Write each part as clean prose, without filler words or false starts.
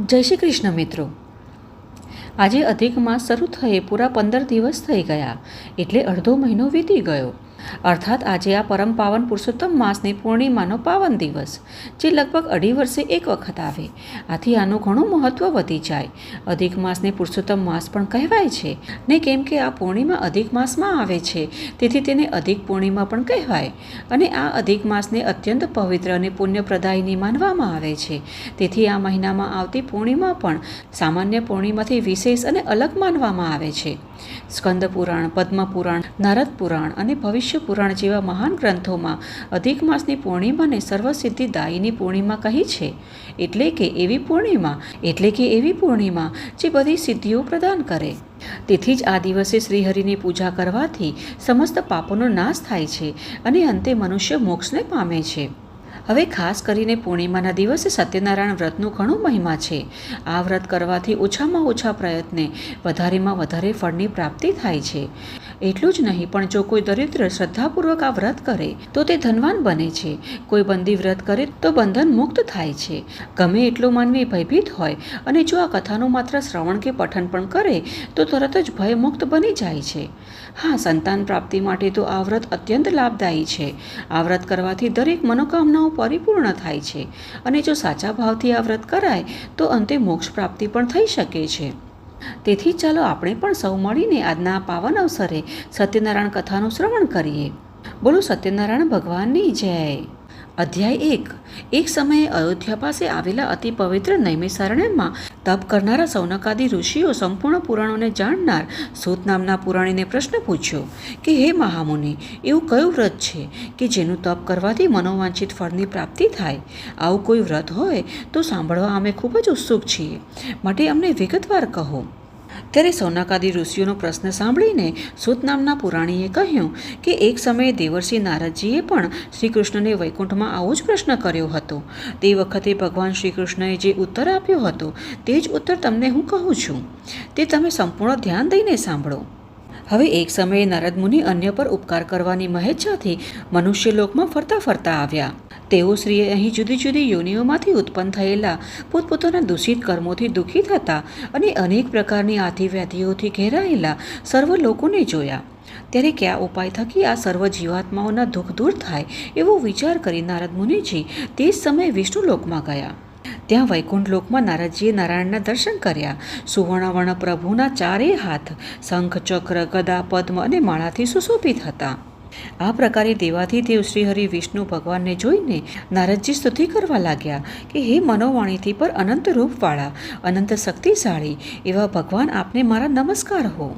જય શ્રી કૃષ્ણ મિત્રો. આજે અધિક માસ શરૂ થયે પૂરા 15 દિવસ થઈ ગયા, એટલે અડધો મહિનો વીતી ગયો. અર્થાત આજે આ પરમ પાવન પુરુષોત્તમ માસની પૂર્ણિમાનો પાવન દિવસ, જે લગભગ 2.5 વર્ષે એક વખત આવે. આથી આનું ઘણું મહત્ત્વ વધી જાય. અધિક માસને પુરુષોત્તમ માસ પણ કહેવાય છે ને, કેમ કે આ પૂર્ણિમા અધિક માસમાં આવે છે, તેથી તેને અધિક પૂર્ણિમા પણ કહેવાય. અને આ અધિક માસને અત્યંત પવિત્ર અને પુણ્યપ્રદાયની માનવામાં આવે છે. તેથી આ મહિનામાં આવતી પૂર્ણિમા પણ સામાન્ય પૂર્ણિમાથી વિશેષ અને અલગ માનવામાં આવે છે. સ્કંદ પુરાણ, પદ્મ પુરાણ, નારદ પુરાણ અને ભવિષ્ય પુરાણ જેવા મહાન ગ્રંથોમાં અધિક માસની પૂર્ણિમાને સર્વસિદ્ધિદાયીની પૂર્ણિમા કહી છે. એટલે કે એવી પૂર્ણિમા જે બધી સિદ્ધિઓ પ્રદાન કરે. તેથી જ આ દિવસે શ્રીહરિની પૂજા કરવાથી સમસ્ત પાપોનો નાશ થાય છે અને અંતે મનુષ્ય મોક્ષને પામે છે. હવે ખાસ કરીને પૂર્ણિમાના દિવસે સત્યનારાયણ વ્રતનું ઘણું મહિમા છે. આ વ્રત કરવાથી ઓછામાં ઓછા પ્રયત્ને વધારેમાં વધારે ફળની પ્રાપ્તિ થાય છે. એટલું જ નહીં, પણ જો કોઈ દરિદ્ર શ્રદ્ધાપૂર્વક આ વ્રત કરે તો તે ધનવાન બને છે. કોઈ બંદી વ્રત કરે તો બંધન મુક્ત થાય છે. ગમે એટલો માનવી ભયભીત હોય અને જો આ કથાનું માત્ર શ્રવણ કે પઠન પણ કરે તો તરત જ ભયમુક્ત બની જાય છે. હા, સંતાન પ્રાપ્તિ માટે તો આ વ્રત અત્યંત લાભદાયી છે. આ વ્રત કરવાથી દરેક મનોકામનાઓ પરિપૂર્ણ થાય છે અને જો સાચા ભાવથી આ વ્રત કરાય તો અંતે મોક્ષ પ્રાપ્તિ પણ થઈ શકે છે. તેથી ચાલો આપણે પણ સૌ મળીને આજના પાવન અવસરે સત્યનારાયણ કથાનું શ્રવણ કરીએ. બોલો સત્યનારાયણ ભગવાનની જય. અધ્યાય 1. એક સમયે અયોધ્યા પાસે આવેલા અતિ પવિત્ર નૈમિષારણ્યમાં તપ કરનારા સૌનકાદિ ઋષિઓ સંપૂર્ણ પુરાણોને જાણનાર સૂત નામના પુરાણીને પ્રશ્ન પૂછ્યો કે હે મહામુનિ, એવું કયું વ્રત છે કે જેનું તપ કરવાથી મનોવાંછિત ફળની પ્રાપ્તિ થાય? આવું કોઈ વ્રત હોય તો સાંભળવા અમે ખૂબ જ ઉત્સુક છીએ, માટે અમને વિગતવાર કહો. ત્યારે સૌનકાદિ ઋષિઓનો પ્રશ્ન સાંભળીને સૂત નામના પુરાણીએ કહ્યું કે એક સમયે દેવર્ષિ નારદજીએ પણ શ્રી કૃષ્ણને વૈકુંઠમાં આવો જ પ્રશ્ન કર્યો હતો. તે વખતે ભગવાન શ્રી કૃષ્ણએ જે ઉત્તર આપ્યો હતો તે જ ઉત્તર તમને હું કહું છું. તે તમે સંપૂર્ણ ધ્યાન દઈને સાંભળો. હવે એક સમયે નારદ મુનિ અન્ય પર ઉપકાર કરવાની મહેચ્છાથી મનુષ્યલોકમાં ફરતા ફરતા આવ્યા. તેઓ શ્રીએ અહીં જુદી જુદી યોનિઓમાંથી ઉત્પન્ન થયેલા પોતપોતાના દૂષિત કર્મોથી દુઃખિત હતા અને અનેક પ્રકારની આધિવ્યાધિઓથી ઘેરાયેલા સર્વ લોકોને જોયા. ત્યારે કયા ઉપાય થકી આ સર્વ જીવાત્માઓના દુઃખ દૂર થાય એવો વિચાર કરી નારદ મુનિજી તે જ સમયે વિષ્ણુલોકમાં ગયા. ત્યાં વૈકુંઠ લોકમાં નારદજીએ નારાયણના દર્શન કર્યા. સુવર્ણવર્ણ પ્રભુના 4 હાથ શંખ, ચક્ર, ગદા, પદ્મ અને માળાથી સુશોભિત હતા. આ પ્રકારે દેવાધિદેવ શ્રીહરિ વિષ્ણુ ભગવાનને જોઈને નારદજી સ્તુતિ કરવા લાગ્યા કે હે મનોવાણીથી પર અનંત રૂપવાળા, અનંત શક્તિશાળી એવા ભગવાન, આપને મારા નમસ્કાર હો.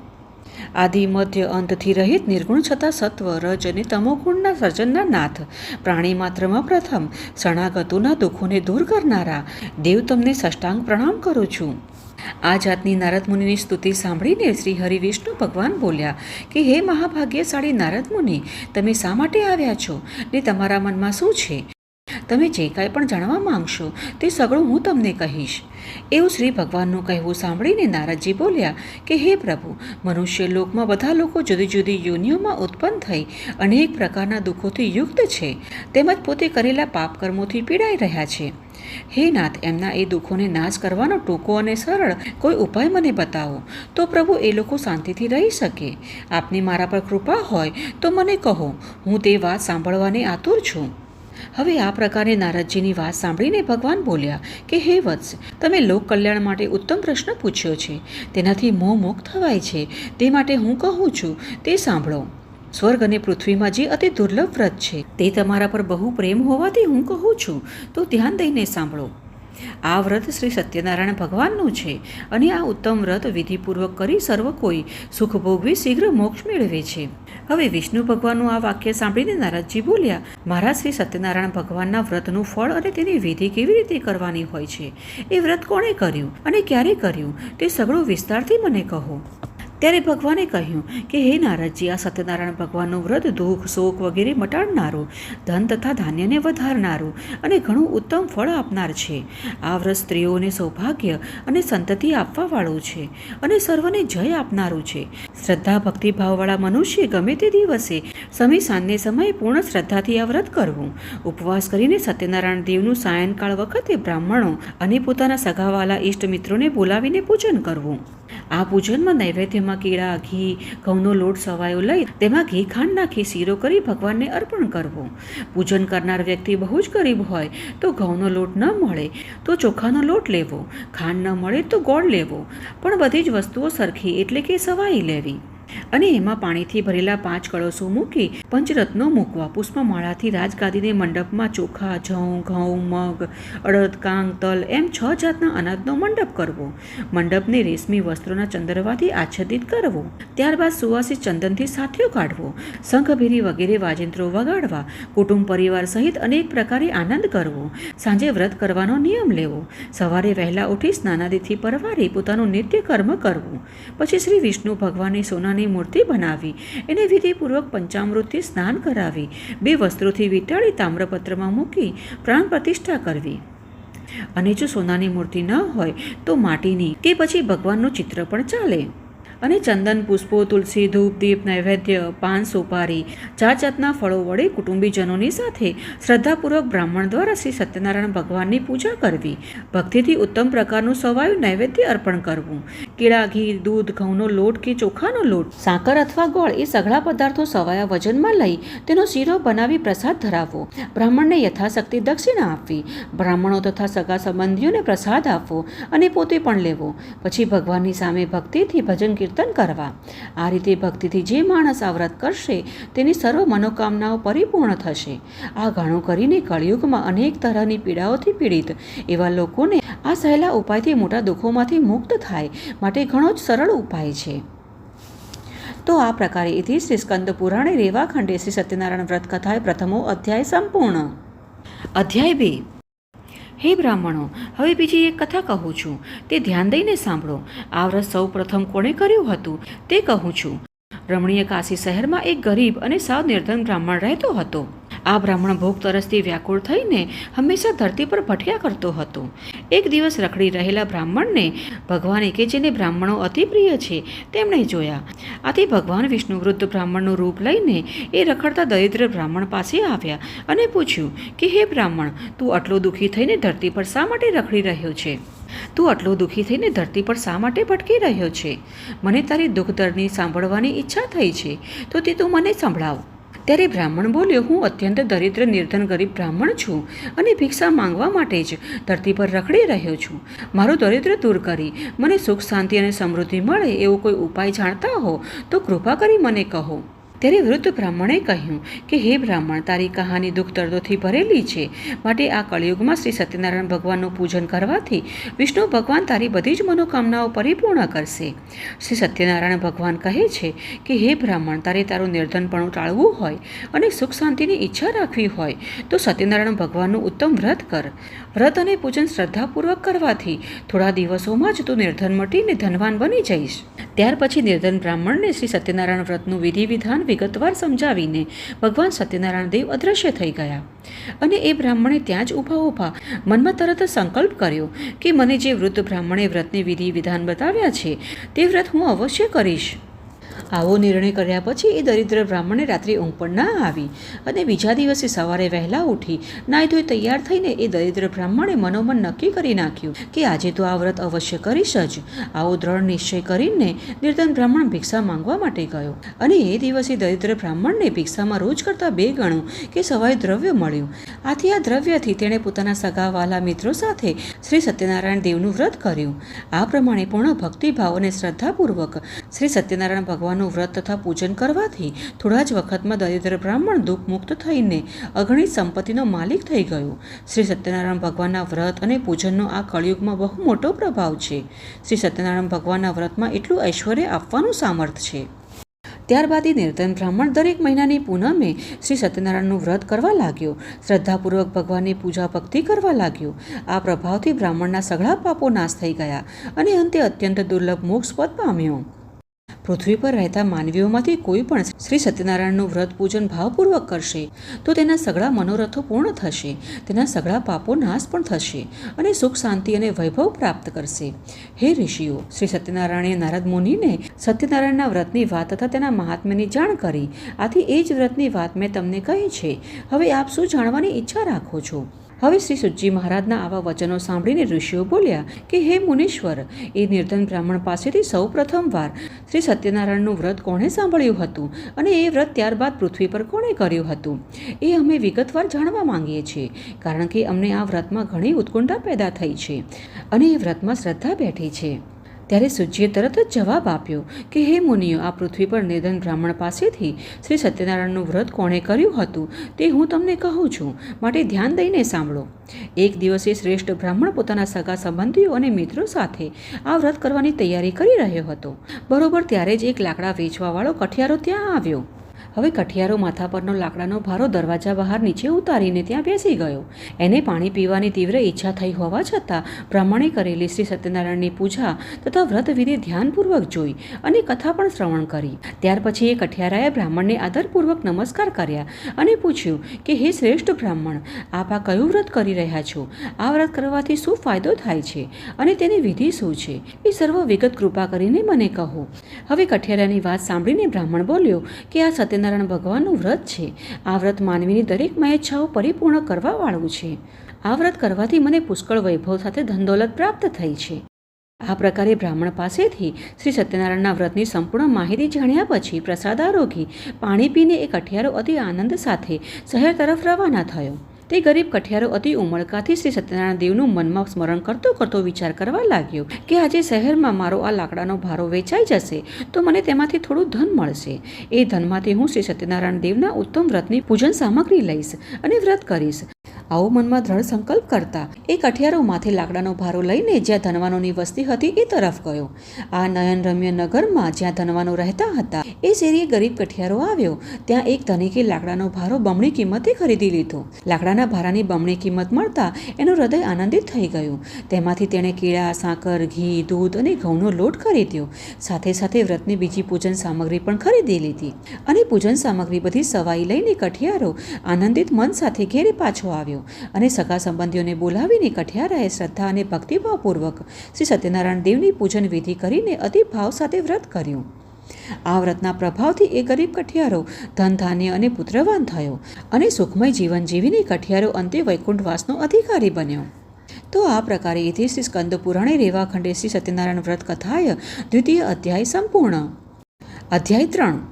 આદિ મધ્ય અંતથી રહિત નિર્ગુણ છતાં સત્વ, રજ અને તમોગુણના સર્જનના નાથ, પ્રાણી માત્રમાં પ્રથમ, શરણાગતોના દુઃખોને દૂર કરનારા દેવ, તમને સાષ્ટાંગ પ્રણામ કરું છું. આ જાતની નારદ મુનિની સ્તુતિ સાંભળીને શ્રી હરિ વિષ્ણુ ભગવાન બોલ્યા કે હે મહાભાગ્યશાળી નારદ મુનિ, તમે શા માટે આવ્યા છો ને તમારા મનમાં શું છે? તમે જે કાંઈ પણ જાણવા માંગશો તે સગળું હું તમને કહીશ. એવું શ્રી ભગવાનનું કહેવું સાંભળીને નારદજી બોલ્યા કે હે પ્રભુ, મનુષ્ય લોકમાં બધા લોકો જુદી જુદી યોનિઓમાં ઉત્પન્ન થઈ અનેક પ્રકારના દુઃખોથી યુક્ત છે, તેમજ પોતે કરેલા પાપ કર્મોથી પીડાઈ રહ્યા છે. હે નાથ, એમના એ દુઃખોને નાશ કરવાનો ટૂંકો અને સરળ કોઈ ઉપાય મને બતાવો, તો પ્રભુ એ લોકો શાંતિથી રહી શકે. આપની મારા પર કૃપા હોય તો મને કહો, હું તે વાત સાંભળવાને આતુર છું. હવે આ પ્રકારે નારદજીની વાત સાંભળીને ભગવાન બોલ્યા કે હે વત્સ, તમે લોક કલ્યાણ માટે ઉત્તમ પ્રશ્ન પૂછ્યો છે. તેનાથી મોહ મુક્ત થવાય છે, તે માટે હું કહું છું તે સાંભળો. સ્વર્ગ અને પૃથ્વીમાં જે અતિ દુર્લભ વ્રત છે તે તમારા પર બહુ પ્રેમ હોવાથી હું કહું છું, તો ધ્યાન દઈને સાંભળો. આ વ્રત શ્રી સત્યનારાયણ ભગવાનનું છે અને આ ઉત્તમ વ્રત વિધિપૂર્વક કરી સર્વ કોઈ સુખ ભોગવી શીઘ્ર મોક્ષ મેળવે છે. હવે વિષ્ણુ ભગવાનનું આ વાક્ય સાંભળીને નારદજી બોલ્યા, મારા શ્રી સત્યનારાયણ ભગવાનના વ્રતનું ફળ અને તેની વિધિ કેવી રીતે કરવાની હોય છે, એ વ્રત કોણે કર્યું અને ક્યારે કર્યું તે સગળું વિસ્તારથી મને કહો. ત્યારે ભગવાને કહ્યું કે હે નારદજી, આ સત્યનારાયણ ભગવાનનું વ્રત દુઃખ શોક વગેરે મટાડનારું, ધન તથા ધાન્યને વધારનારું અને ઘણું ઉત્તમ ફળ આપનાર છે. આ વ્રત સ્ત્રીઓને સૌભાગ્ય અને સંતતિ આપવાવાળું છે અને સર્વને જય આપનારું છે. શ્રદ્ધા ભક્તિભાવવાળા મનુષ્ય ગમે તે દિવસે સમી સાંજને સમયે પૂર્ણ શ્રદ્ધાથી આ વ્રત કરવું. ઉપવાસ કરીને સત્યનારાયણ દેવનું સાયંકાળ વખતે બ્રાહ્મણો અને પોતાના સગાવાલા ઇષ્ટ મિત્રોને બોલાવીને પૂજન કરવું. આ પૂજનમાં નૈવેદ્યમાં કેળા, ઘી, ઘઉંનો લોટ સવાયો લઈ તેમાં ઘી ખાંડ નાખી શીરો કરી ભગવાનને અર્પણ કરવો. પૂજન કરનાર વ્યક્તિ બહુ જ ગરીબ હોય તો ઘઉંનો લોટ ન મળે તો ચોખાનો લોટ લેવો, ખાંડ ન મળે તો ગોળ લેવો, પણ બધી જ વસ્તુઓ સરખી એટલે કે સવાઈ લેવી અને એમાં પાણીથી ભરેલા 5 કળશો મૂકી પંચરત્નો મૂકવા. પુષ્પમાળાથી રાજગાદીને મંડપમાં ચોખા, જવ, ઘઉં, મગ, અડદ, કાંગ, તલ એમ 6 જાતના અનાજનો મંડપ કરવો. મંડપને રેશમી વસ્ત્રોના ચંદરવાથી આચ્છાદિત કરવો. ત્યારબાદ સુવાસિત ચંદનથી સાથિયો કાઢવો, શંખભેરી વગેરે વાજિંત્રો વગાડવા, કુટુંબ પરિવાર સહિત અનેક પ્રકારે આનંદ કરવો. સાંજે વ્રત કરવાનો નિયમ લેવો. સવારે વહેલા ઉઠી સ્નાનાદિથી પરવારી પોતાનું નિત્ય કર્મ કરવું. પછી શ્રી વિષ્ણુ ભગવાનની સોનાની મૂર્તિ બનાવી એને વિધિપૂર્વક પંચામૃતથી સ્નાન કરાવી 2 વસ્ત્રોથી વીંટાળી તામ્રપત્રમાં મૂકી પ્રાણ પ્રતિષ્ઠા કરવી. અને જો સોનાની મૂર્તિ ન હોય તો માટીની કે પછી ભગવાનનું ચિત્ર પણ ચાલે. અને ચંદન, પુષ્પો, તુલસી, ધૂપ, દીપ, નૈવેદ્ય, પાન, સોપારી, 4 જાતના ફળો વડે કુટુંબીજનોની સાથે શ્રદ્ધાપૂર્વક બ્રાહ્મણ દ્વારા શ્રી સત્યનારાયણ ભગવાનની પૂજા કરવી. ભક્તિથી ઉત્તમ પ્રકારનું સવાયું નૈવેદ્ય અર્પણ કરવું. કેળા, ઘી, દૂધ, ઘઉંનો લોટ કે ચોખાનો લોટ, સાકર અથવા ગોળ એ સઘળા પદાર્થો સવાયા વજનમાં લઈ તેનો શીરો બનાવી પ્રસાદ ધરાવવો. બ્રાહ્મણને યથાશક્તિ દક્ષિણા આપવી. બ્રાહ્મણો તથા સગા સંબંધીઓને પ્રસાદ આપવો અને પોતે પણ લેવો. પછી ભગવાનની સામે ભક્તિથી ભજન કીર્તન કરવા. આ રીતે ભક્તિથી જે માણસ આ વ્રત કરશે તેની સર્વ મનોકામનાઓ પરિપૂર્ણ થશે. આ ઘણું કરીને કળિયુગમાં અનેક તરહની પીડાઓથી પીડિત એવા લોકોને આ સહેલા ઉપાયથી મોટા દુઃખોમાંથી મુક્ત થાય માટે ઘણો જ સરળ ઉપાય છે. તો આ પ્રકારે ઇતિ શ્રી સ્કંદ પુરાણે રેવાખંડે શ્રી સત્યનારાયણ વ્રત કથાએ પ્રથમો અધ્યાય સંપૂર્ણ. અધ્યાય 2. હે બ્રાહ્મણો, હવે બીજી એક કથા કહું છું, તે ધ્યાન દઈને સાંભળો. આ વ્રત સૌ પ્રથમ કોણે કર્યું હતું તે કહું છું. રમણીય કાશી શહેરમાં એક ગરીબ અને સાવ નિર્ધન બ્રાહ્મણ રહેતો હતો. આ બ્રાહ્મણ ભૂખ તરસથી વ્યાકુળ થઈને હંમેશા ધરતી પર ભટક્યા કરતો હતો. એક દિવસ રખડી રહેલા બ્રાહ્મણને ભગવાને, કે જેને બ્રાહ્મણો અતિ પ્રિય છે, તેમણે જોયા. આથી ભગવાન વિષ્ણુ વૃદ્ધ બ્રાહ્મણનું રૂપ લઈને એ રખડતા દરિદ્ર બ્રાહ્મણ પાસે આવ્યા અને પૂછ્યું કે હે બ્રાહ્મણ, તું આટલો દુઃખી થઈને ધરતી પર શા માટે રખડી રહ્યો છે? તું આટલો દુઃખી થઈને ધરતી પર શા માટે ભટકી રહ્યો છે? મને તારી દુઃખ દર્દની સાંભળવાની ઈચ્છા થઈ છે, તો તે તું મને સંભળાવ. ત્યારે બ્રાહ્મણ બોલ્યો, હું અત્યંત દરિદ્ર નિર્ધન ગરીબ બ્રાહ્મણ છું અને ભિક્ષા માંગવા માટે જ ધરતી પર રખડી રહ્યો છું. મારું દરિદ્ર દૂર કરી મને સુખ, શાંતિ અને સમૃદ્ધિ મળે એવો કોઈ ઉપાય જાણતા હો તો કૃપા કરી મને કહો. ત્યારે વૃદ્ધ બ્રાહ્મણે કહ્યું કે હે બ્રાહ્મણ, તારી કહાની દુઃખ દર્દોથી ભરેલી છે, માટે આ કળિયુગમાં શ્રી સત્યનારાયણ ભગવાનનું પૂજન કરવાથી વિષ્ણુ ભગવાન તારી બધી જ મનોકામનાઓ પરિપૂર્ણ કરશે. શ્રી સત્યનારાયણ ભગવાન કહે છે કે હે બ્રાહ્મણ, તારે તારું નિર્ધનપણું ટાળવું હોય અને સુખ શાંતિની ઈચ્છા રાખવી હોય તો સત્યનારાયણ ભગવાનનું ઉત્તમ વ્રત કર. વ્રત અને પૂજન શ્રદ્ધાપૂર્વક કરવાથી થોડા દિવસોમાં જ તું નિર્ધન મટીને ધનવાન બની જઈશ. ત્યાર પછી નિર્ધન બ્રાહ્મણને શ્રી સત્યનારાયણ વ્રતનું વિધિ વિધાન વિગતવાર સમજાવીને ભગવાન સત્યનારાયણ દેવ અદ્રશ્ય થઈ ગયા. અને એ બ્રાહ્મણે ત્યાં જ ઊભા મનમાં તરત સંકલ્પ કર્યો કે મને જે વૃદ્ધ બ્રાહ્મણે વ્રતની વિધિ વિધાન બતાવ્યા છે તે વ્રત હું અવશ્ય કરીશ. આવો નિર્ણય કર્યા પછી એ દરિદ્ર બ્રાહ્મણે રાત્રે ઊંઘ પણ ના આવી અને બીજા દિવસે સવારે વહેલા ઉઠી નાહી ધોઈ તૈયાર થઈને એ દરિદ્ર બ્રાહ્મણે મનોમન નક્કી કરી નાખ્યું કે આજે તો આ વ્રત અવશ્ય કરીશ જ. આવો દ્રઢ નિશ્ચય કરીને નિર્ધન બ્રાહ્મણ ભિક્ષા માંગવા માટે ગયો અને એ દિવસે દરિદ્ર બ્રાહ્મણને ભિક્ષામાં રોજ કરતાં 2 ગણું કે સવાય દ્રવ્ય મળ્યું. આથી આ દ્રવ્યથી તેણે પોતાના સગા વાલા મિત્રો સાથે શ્રી સત્યનારાયણ દેવનું વ્રત કર્યું. આ પ્રમાણે પૂર્ણ ભક્તિભાવ અને શ્રદ્ધાપૂર્વક શ્રી સત્યનારાયણ ભગવાનનું વ્રત તથા પૂજન કરવાથી થોડા જ વખતમાં દરિદ્ર બ્રાહ્મણ દુઃખ મુક્ત થઈને અગણિત સંપત્તિનો માલિક થઈ ગયો. શ્રી સત્યનારાયણ ભગવાનના વ્રત અને પૂજનનો આ કળિયુગમાં બહુ મોટો પ્રભાવ છે. શ્રી સત્યનારાયણ ભગવાનના વ્રતમાં એટલું ઐશ્વર્ય આપવાનું સામર્થ્ય છે. ત્યારબાદ એ નિર્ધન બ્રાહ્મણ દરેક મહિનાની પૂનમે શ્રી સત્યનારાયણનું વ્રત કરવા લાગ્યો. શ્રદ્ધાપૂર્વક ભગવાનની પૂજા ભક્તિ કરવા લાગ્યો. આ પ્રભાવથી બ્રાહ્મણના સઘળા પાપો નાશ થઈ ગયા અને અંતે અત્યંત દુર્લભ મોક્ષ પદ પામ્યો. પૃથ્વી પર રહેતા માનવીઓમાંથી કોઈ પણ શ્રી સત્યનારાયણનું વ્રત પૂજન ભાવપૂર્વક કરશે તો તેના સઘળા મનોરથો પૂર્ણ થશે, તેના સઘળા પાપો નાશ પણ થશે અને સુખ શાંતિ અને વૈભવ પ્રાપ્ત કરશે. હે ઋષિઓ, શ્રી સત્યનારાયણે નારદ મુનિને સત્યનારાયણના વ્રતની વાત તથા તેના મહાત્મ્યની જાણ કરી. આથી એ જ વ્રતની વાત મેં તમને કહી છે. હવે આપ શું જાણવાની ઈચ્છા રાખો છો? હવે શ્રી સુતજી મહારાજના આવા વચનો સાંભળીને ઋષિઓ બોલ્યા કે હે મુનીશ્વર, એ નિર્ધન બ્રાહ્મણ પાસેથી સૌ પ્રથમવાર શ્રી સત્યનારાયણનું વ્રત કોણે સાંભળ્યું હતું અને એ વ્રત ત્યારબાદ પૃથ્વી પર કોણે કર્યું હતું એ અમે વિગતવાર જાણવા માંગીએ છીએ, કારણ કે અમને આ વ્રતમાં ઘણી ઉત્કંઠા પેદા થઈ છે અને એ વ્રતમાં શ્રદ્ધા બેઠી છે. ત્યારે સુજીએ તરત જ જવાબ આપ્યો કે હે મુનિઓ, આ પૃથ્વી પર નિર્ધન બ્રાહ્મણ પાસેથી શ્રી સત્યનારાયણનું વ્રત કોણે કર્યું હતું તે હું તમને કહું છું, માટે ધ્યાન દઈને સાંભળો. એક દિવસે શ્રેષ્ઠ બ્રાહ્મણ પોતાના સગા સંબંધીઓ અને મિત્રો સાથે આ વ્રત કરવાની તૈયારી કરી રહ્યો હતો. બરોબર ત્યારે જ એક લાકડા વેચવાવાળો કઠિયારો ત્યાં આવ્યો. હવે કઠિયારો માથા પરનો લાકડાનો ભારો દરવાજા બહાર નીચે ઉતારીને ત્યાં બેસી ગયો. એને પાણી પીવાની તીવ્ર ઈચ્છા થઈ હોવા છતાં બ્રાહ્મણે કરેલી શ્રી સત્યનારાયણની પૂજા તથા વ્રતવિધિ ધ્યાનપૂર્વક જોઈ અને કથા પણ શ્રવણ કરી. ત્યાર પછી એ કઠિયારાએ બ્રાહ્મણને આદરપૂર્વક નમસ્કાર કર્યા અને પૂછ્યું કે હે શ્રેષ્ઠ બ્રાહ્મણ, આપ આ કયું વ્રત કરી રહ્યા છો? આ વ્રત કરવાથી શું ફાયદો થાય છે અને તેની વિધિ શું છે એ સર્વ વિગત કૃપા કરીને મને કહો. હવે કઠિયારાની વાત સાંભળીને બ્રાહ્મણ બોલ્યો કે આ સત્યનારાયણ ભગવાનનું વ્રત છે. આ વ્રત માનવીની દરેક મહેચ્છાઓ પરિપૂર્ણ કરવા વાળું છે. આ વ્રત કરવાથી મને પુષ્કળ વૈભવ સાથે ધનદોલત પ્રાપ્ત થઈ છે. આ પ્રકારે બ્રાહ્મણ પાસેથી શ્રી સત્યનારાયણના વ્રતની સંપૂર્ણ માહિતી જાણ્યા પછી પ્રસાદ આરોગી પાણી પીને એ કઠિયારો અતિ આનંદ સાથે શહેર તરફ રવાના થયો. તે ગરીબ કઠિયારો અતિ ઉમળકાથી શ્રી સત્યનારાયણ દેવનું મનમાં સ્મરણ કરતો કરતો વિચાર કરવા લાગ્યો કે આજે શહેરમાં મારો આ લાકડાનો ભારો વેચાઈ જશે તો મને તેમાંથી થોડું ધન મળશે. એ ધનમાંથી હું શ્રી સત્યનારાયણ દેવના ઉત્તમ વ્રતની પૂજન સામગ્રી લઈશ અને વ્રત કરીશ. આવો મનમાં દ્રઢ સંકલ્પ કરતા એ કઠિયારો માથે લાકડાનો ભારો લઈને જ્યાં ધનવાનોની વસ્તી હતી એ તરફ ગયો. આ નયનરમ્ય નગરમાં જ્યાં ધનવાનો રહેતા હતા એ શેરીએ ગરીબ કઠિયારો આવ્યો. ત્યાં એક ધનિકે લાકડાનો ભારો બમણી કિંમતે ખરીદી લીધો. લાકડાના ભારાની બમણી કિંમત મળતા એનું હૃદય આનંદિત થઈ ગયું. તેમાંથી તેણે કેળા, સાકર, ઘી, દૂધ અને ઘઉંનો લોટ ખરીદ્યો. સાથે સાથે વ્રતની બીજી પૂજન સામગ્રી પણ ખરીદી લીધી અને પૂજન સામગ્રી બધી સવાઈ લઈને કઠિયારો આનંદિત મન સાથે ઘેરે પાછો આવ્યો અને સગા સંબંધીઓને બોલાવીને કઠિયારાએ શ્રદ્ધા અને ભક્તિભાવપૂર્વક શ્રી સત્યનારાયણ દેવની પૂજન વિધિ કરીને અતિ ભાવ સાથે વ્રત કર્યું. આ વ્રતના પ્રભાવથી એ ગરીબ કઠિયારો ધન, ધાન્ય અને પુત્રવાન થયો અને સુખમય જીવન જીવીને કઠિયારો અંતે વૈકુંઠવાસનો અધિકારી બન્યો. તો આ પ્રકારે એથી શ્રી સ્કંદ પુરાણે રેવાખંડે શ્રી સત્યનારાયણ વ્રત કથાય દ્વિતીય અધ્યાય સંપૂર્ણ. અધ્યાય 3.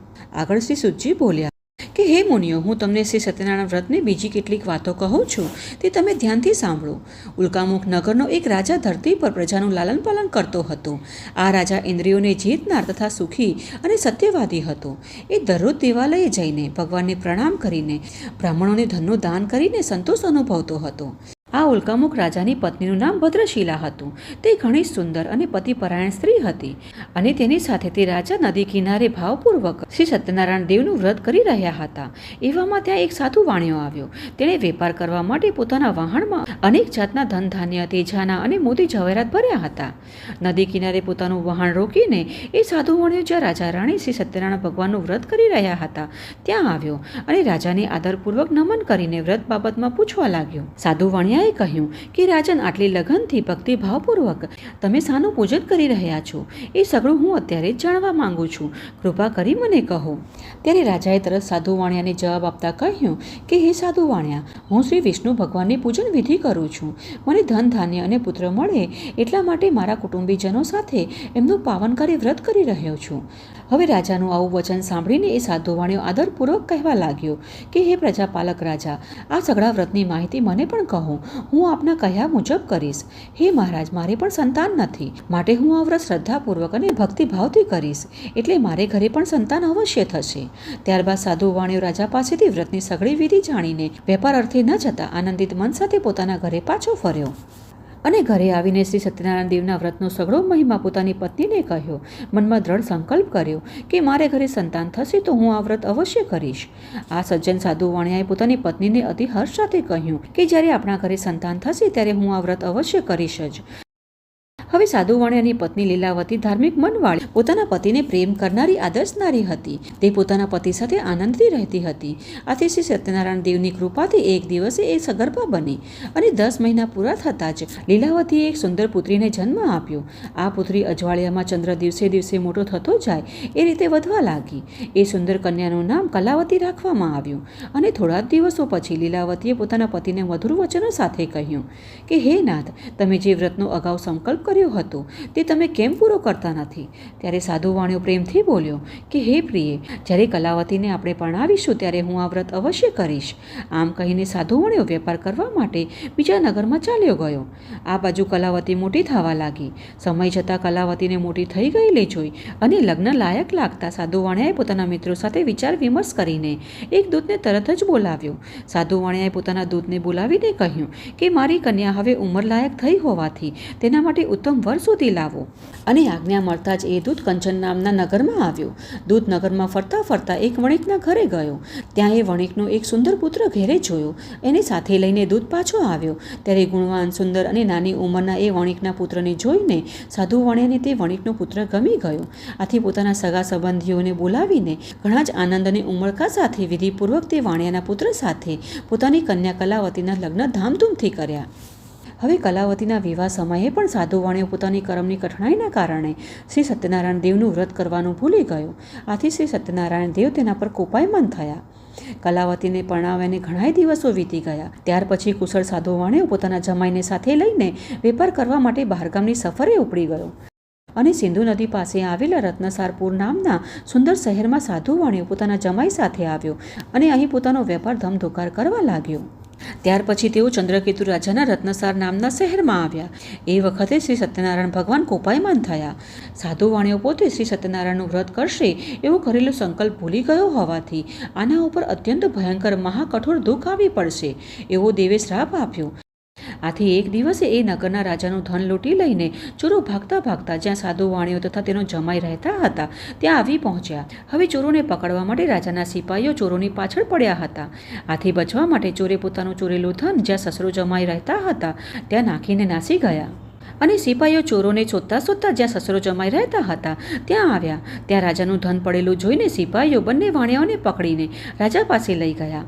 આગળ શ્રી સુતજી બોલ્યા કે હે મુનિઓ, હું તમને શ્રી સત્યનારાયણ વ્રતની બીજી કેટલીક વાતો કહું છું તે તમે ધ્યાનથી સાંભળો. ઉલ્કામુખ નગરનો એક રાજા ધરતી પર પ્રજાનું લાલન પાલન કરતો હતો. આ રાજા ઇન્દ્રિયોને જીતનાર તથા સુખી અને સત્યવાદી હતો. એ દરરોજ દેવાલયે જઈને ભગવાનને પ્રણામ કરીને બ્રાહ્મણોને ધનનું દાન કરીને સંતોષ અનુભવતો હતો. આ ઉલ્કામુખ રાજાની પત્નીનું નામ ભદ્રશીલા હતું. તે ઘણી સુંદર અને પતિપરાયણ સ્ત્રી હતી અને તેની સાથે તે રાજા નદી કિનારે ભાવપૂર્વક શ્રી સત્યનારાયણ દેવનું વ્રત કરી રહ્યા હતા. એવામાં ત્યાં એક સાધુ વાણિયો આવ્યો. તેણે વેપાર કરવા માટે પોતાના વહાણમાં અનેક જાતના ધન, ધાન્ય, તેજાના અને મોતી જવેરાત ભર્યા હતા. નદી કિનારે પોતાનું વહાણ રોકીને એ સાધુ વાણિયો જ્યાં રાજા રાણી શ્રી સત્યનારાયણ ભગવાનનું વ્રત કરી રહ્યા હતા ત્યાં આવ્યો અને રાજાને આદરપૂર્વક નમન કરીને વ્રત બાબતમાં પૂછવા લાગ્યો. સાધુ વાણિયા કહ્યું કે રાજન, આટલી લગનથી ભક્તિભાવપૂર્વક તમે શાનું પૂજન કરી રહ્યા છો એ સગળું હું અત્યારે જ જાણવા માંગુ છું. કૃપા કરી મને કહો. ત્યારે રાજાએ તરત સાધુ વાણિયાને જવાબ આપતા કહ્યું કે હે સાધુ વાણિયા, હું શ્રી વિષ્ણુ ભગવાનની પૂજન વિધિ કરું છું. મને ધન, ધાન્ય અને પુત્ર મળે એટલા માટે મારા કુટુંબીજનો સાથે એમનું પાવનકારી વ્રત કરી રહ્યો છું. હવે રાજાનું આવું વચન સાંભળીને એ સાધુ વાણિયો આદરપૂર્વક કહેવા લાગ્યો કે હે પ્રજાપાલક રાજા, આ સઘળા વ્રતની માહિતી મને પણ કહો. હું આપના કહ્યા મુજબ કરીશ. હે મહારાજ, મારે પણ સંતાન નથી, માટે હું આ વ્રત શ્રદ્ધાપૂર્વક અને ભક્તિભાવથી કરીશ, એટલે મારે ઘરે પણ સંતાન અવશ્ય થશે. ત્યારબાદ સાધુ વાણિયો રાજા પાસેથી વ્રતની સઘળી વિધિ જાણીને વેપાર અર્થે ન જતા આનંદિત મન સાથે પોતાના ઘરે પાછો ફર્યો અને ઘરે આવીને શ્રી સત્યનારાયણ દેવના વ્રતનો સઘળો મહિમા પોતાની પત્નીને કહ્યો. મનમાં દ્રઢ સંકલ્પ કર્યો કે મારે ઘરે સંતાન થશે તો હું આ વ્રત અવશ્ય કરીશ. આ સજ્જન સાધુ વાણિયાએ પોતાની પત્નીને અતિ હર્ષ સાથે કહ્યું કે જ્યારે આપણા ઘરે સંતાન થશે ત્યારે હું આ વ્રત અવશ્ય કરીશ જ. હવે સાધુ વાણિયાની પત્ની લીલાવતી ધાર્મિક મનવાળી પોતાના પતિને પ્રેમ કરનારી આદર્શ નારી હતી. તે પોતાના પતિ સાથે આનંદથી રહેતી હતી. આથી શ્રી સત્યનારાયણ દેવની કૃપાથી એક દિવસે એ સગર્ભા બની અને 10 મહિના પૂરા થતાં જ લીલાવતીએ એક સુંદર પુત્રીને જન્મ આપ્યો. આ પુત્રી અજવાળિયામાં ચંદ્ર દિવસે દિવસે મોટો થતો જાય એ રીતે વધવા લાગી. એ સુંદર કન્યાનું નામ કલાવતી રાખવામાં આવ્યું અને થોડા જ દિવસો પછી લીલાવતીએ પોતાના પતિને મધુર વચનો સાથે કહ્યું કે હે નાથ, તમે જે વ્રતનો અગાઉ સંકલ્પ કર્યો હતો તે તમે કેમ પૂરો કરતા નથી? ત્યારે સાધુ વાણિયો પ્રેમથી બોલ્યો કે હે પ્રિય, જ્યારે કલાવતીને આપણે પરણાવીશું ત્યારે હું આ વ્રત અવશ્ય કરીશ. આમ કહીને સાધુ વાણિયો વેપાર કરવા માટે બીજા નગરમાં ચાલ્યો ગયો. આ બાજુ કલાવતી મોટી થવા લાગી. સમય જતાં કલાવતીને મોટી થઈ ગયેલી જોઈ અને લગ્ન લાયક લાગતા સાધુ વાણિયાએ પોતાના મિત્રો સાથે વિચાર વિમર્શ કરીને એક દૂતને તરત જ બોલાવ્યો. સાધુ વાણિયાએ પોતાના દૂતને બોલાવીને કહ્યું કે મારી કન્યા હવે ઉંમર લાયક થઈ હોવાથી તેના માટે ઉત્તમ વર શોધી લાવો. અને આજ્ઞા મળતા જ એ દૂત કંચન નામના નગરમાં આવ્યો. દૂત નગરમાં ફરતા ફરતા એક વણિકના ઘરે ગયો. ત્યાં એ વણિકનો એક સુંદર પુત્ર ઘેરે જોયો. એને સાથે લઈને દૂત પાછો આવ્યો. ત્યારે ગુણવાન, સુંદર અને નાની ઉંમરના એ વણિકના પુત્રને જોઈને સાધુ વાણિયાને તે વણિકનો પુત્ર ગમી ગયો. આથી પોતાના સગા સંબંધીઓને બોલાવીને ઘણા જ આનંદ અને ઉમળકા સાથે વિધિપૂર્વક તે વાણિયાના પુત્ર સાથે પોતાની કન્યા કલાવતીના લગ્ન ધામધૂમથી કર્યા. હવે કલાવતીના વિવાહ સમયે પણ સાધુ વાણિયો પોતાની કર્મની કઠણાઈના કારણે શ્રી સત્યનારાયણ દેવનું વ્રત કરવાનું ભૂલી ગયો. આથી શ્રી સત્યનારાયણ દેવ તેના પર કોપાયમાન થયા. કલાવતીને પરણાવ્યાને ઘણા દિવસો વીતી ગયા. ત્યાર પછી કુશળ સાધુ વાણિયો પોતાના જમાઈને સાથે લઈને વેપાર કરવા માટે બહારગામની સફરે ઉપડી ગયો અને સિંધુ નદી પાસે આવેલા રત્નસારપુર નામના સુંદર શહેરમાં સાધુ વાણિયો પોતાના જમાઈ સાથે આવ્યો અને અહીં પોતાનો વેપાર ધમધોકાર કરવા લાગ્યો. ત્યાર પછી તેઓ ચંદ્રકેતુ રાજાના રત્નસાર નામના શહેરમાં આવ્યા. એ વખતે શ્રી સત્યનારાયણ ભગવાન કોપાયમાન થયા. સાધુ વાણિયો પોતે શ્રી સત્યનારાયણનું વ્રત કરશે એવો કરેલો સંકલ્પ ભૂલી ગયો હોવાથી આના ઉપર અત્યંત ભયંકર મહાકઠોર દુઃખ આવી પડશે એવો દેવે શ્રાપ આપ્યો. આથી એક દિવસે એ નગરના રાજાનું ધન લૂંટી લઈને ચોરો ભાગતા ભાગતા જ્યાં સાધુ વાણિયો તથા તેનો જમાઈ રહેતા હતા ત્યાં આવી પહોંચ્યા. હવે ચોરોને પકડવા માટે રાજાના સિપાહીઓ ચોરોની પાછળ પડ્યા હતા. આથી બચવા માટે ચોરે પોતાનું ચોરેલું ધન જ્યાં સસરો જમાઈ રહેતા હતા ત્યાં નાખીને નાસી ગયા. અને સિપાહીઓ ચોરોને શોધતા શોધતા જ્યાં સસરો જમાઈ રહેતા હતા ત્યાં આવ્યા. ત્યાં રાજાનું ધન પડેલું જોઈને સિપાહીઓ બંને વાણિયાઓને પકડીને રાજા પાસે લઈ ગયા.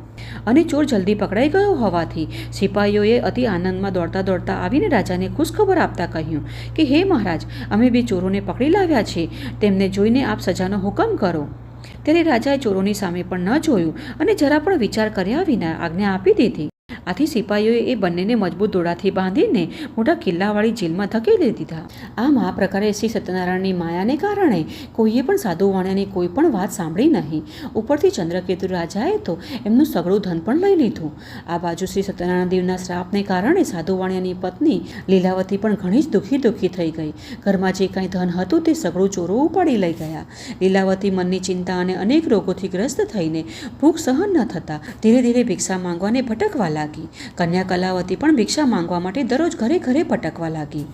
અને ચોર જલ્દી પકડાઈ ગયો હોવાથી સિપાહીઓએ અતિ આનંદમાં દોડતા દોડતા આવીને રાજાને ખુશખબર આપતા કહ્યું કે હે મહારાજ, અમે બે ચોરોને પકડી લાવ્યા છે. તેમને જોઈને આપ સજાનો હુકમ કરો. ત્યારે રાજાએ ચોરોની સામે પણ ન જોયું અને જરા પણ વિચાર કર્યા વિના આજ્ઞા આપી દીધી. આથી સિપાહીઓએ એ બંનેને મજબૂત દોડાથી બાંધીને મોટા કિલ્લાવાળી જેલમાં ધકેલી દીધા. આમ આ પ્રકારે શ્રી સત્યનારાયણની માયાને કારણે કોઈએ પણ સાધુ વાણિયાની કોઈ પણ વાત સાંભળી નહીં. ઉપરથી ચંદ્રકેતુ રાજાએ તો એમનું સગળું ધન પણ લઈ લીધું. આ બાજુ શ્રી સત્યનારાયણ દેવના શ્રાપને કારણે સાધુ વાણિયાની પત્ની લીલાવતી પણ ઘણી જ દુઃખી થઈ ગઈ. ઘરમાં જે કાંઈ ધન હતું તે સગળું ચોરો ઉપાડી લઈ ગયા. લીલાવતી મનની ચિંતા અને અનેક રોગોથી ગ્રસ્ત થઈને ભૂખ સહન ન થતા ધીરે ધીરે ભિક્ષા માંગવાને ભટકવા લાગી. કન્યા કલાવતી પણ ભિક્ષા માંગવા માટે દરરોજ ઘરે ઘરે ભટકવા લાગી.